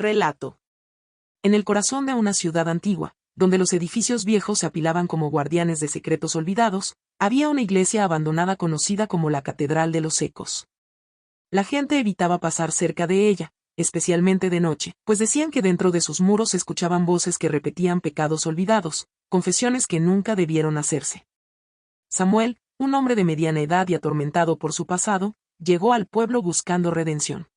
Relato. En el corazón de una ciudad antigua, donde los edificios viejos se apilaban como guardianes de secretos olvidados, había una iglesia abandonada conocida como la Catedral de los Ecos. La gente evitaba pasar cerca de ella, especialmente de noche, pues decían que dentro de sus muros se escuchaban voces que repetían pecados olvidados, confesiones que nunca debieron hacerse. Samuel, un hombre de mediana edad y atormentado por su pasado, llegó al pueblo buscando redención.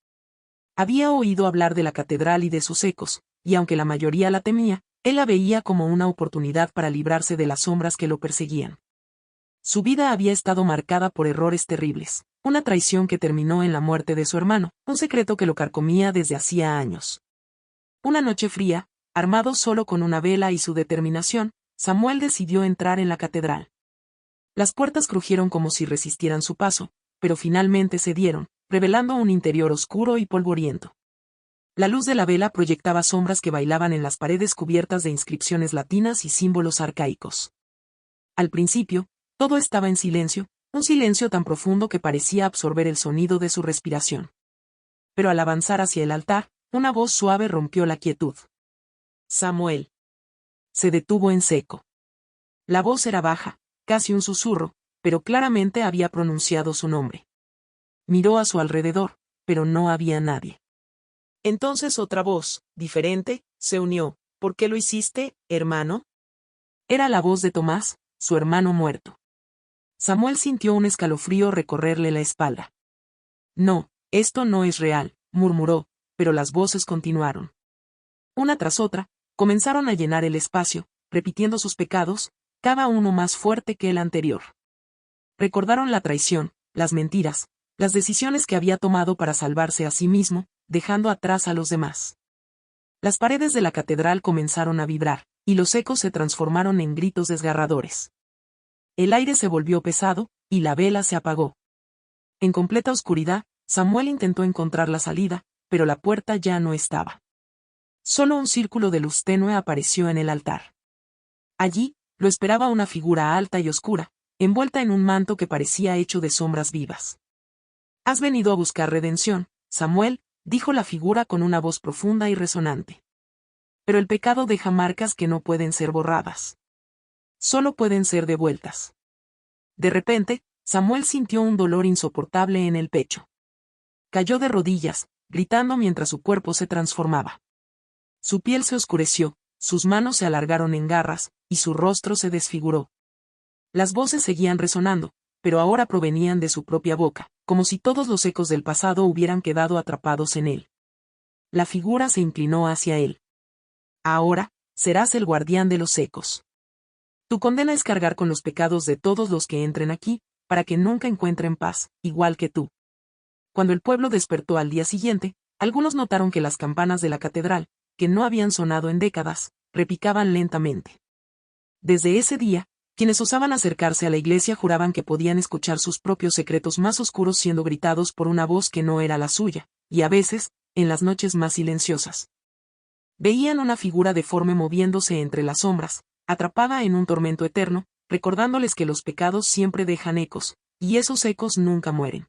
Había oído hablar de la catedral y de sus ecos, y aunque la mayoría la temía, él la veía como una oportunidad para librarse de las sombras que lo perseguían. Su vida había estado marcada por errores terribles, una traición que terminó en la muerte de su hermano, un secreto que lo carcomía desde hacía años. Una noche fría, armado solo con una vela y su determinación, Samuel decidió entrar en la catedral. Las puertas crujieron como si resistieran su paso, pero finalmente cedieron, revelando un interior oscuro y polvoriento. La luz de la vela proyectaba sombras que bailaban en las paredes cubiertas de inscripciones latinas y símbolos arcaicos. Al principio, todo estaba en silencio, un silencio tan profundo que parecía absorber el sonido de su respiración. Pero al avanzar hacia el altar, una voz suave rompió la quietud. Samuel. Se detuvo en seco. La voz era baja, casi un susurro, pero claramente había pronunciado su nombre. Miró a su alrededor, pero no había nadie. Entonces otra voz, diferente, se unió. ¿Por qué lo hiciste, hermano? Era la voz de Tomás, su hermano muerto. Samuel sintió un escalofrío recorrerle la espalda. No, esto no es real, murmuró, pero las voces continuaron. Una tras otra, comenzaron a llenar el espacio, repitiendo sus pecados, cada uno más fuerte que el anterior. Recordaron la traición, las mentiras, las decisiones que había tomado para salvarse a sí mismo, dejando atrás a los demás. Las paredes de la catedral comenzaron a vibrar, y los ecos se transformaron en gritos desgarradores. El aire se volvió pesado, y la vela se apagó. En completa oscuridad, Samuel intentó encontrar la salida, pero la puerta ya no estaba. Solo un círculo de luz tenue apareció en el altar. Allí, lo esperaba una figura alta y oscura, envuelta en un manto que parecía hecho de sombras vivas. «Has venido a buscar redención, Samuel», dijo la figura con una voz profunda y resonante. «Pero el pecado deja marcas que no pueden ser borradas. Solo pueden ser devueltas». De repente, Samuel sintió un dolor insoportable en el pecho. Cayó de rodillas, gritando mientras su cuerpo se transformaba. Su piel se oscureció, sus manos se alargaron en garras, y su rostro se desfiguró. Las voces seguían resonando, pero ahora provenían de su propia boca, como si todos los ecos del pasado hubieran quedado atrapados en él. La figura se inclinó hacia él. «Ahora, serás el guardián de los ecos. Tu condena es cargar con los pecados de todos los que entren aquí, para que nunca encuentren paz, igual que tú». Cuando el pueblo despertó al día siguiente, algunos notaron que las campanas de la catedral, que no habían sonado en décadas, repicaban lentamente. Desde ese día, quienes osaban acercarse a la iglesia juraban que podían escuchar sus propios secretos más oscuros siendo gritados por una voz que no era la suya, y a veces, en las noches más silenciosas, veían una figura deforme moviéndose entre las sombras, atrapada en un tormento eterno, recordándoles que los pecados siempre dejan ecos, y esos ecos nunca mueren.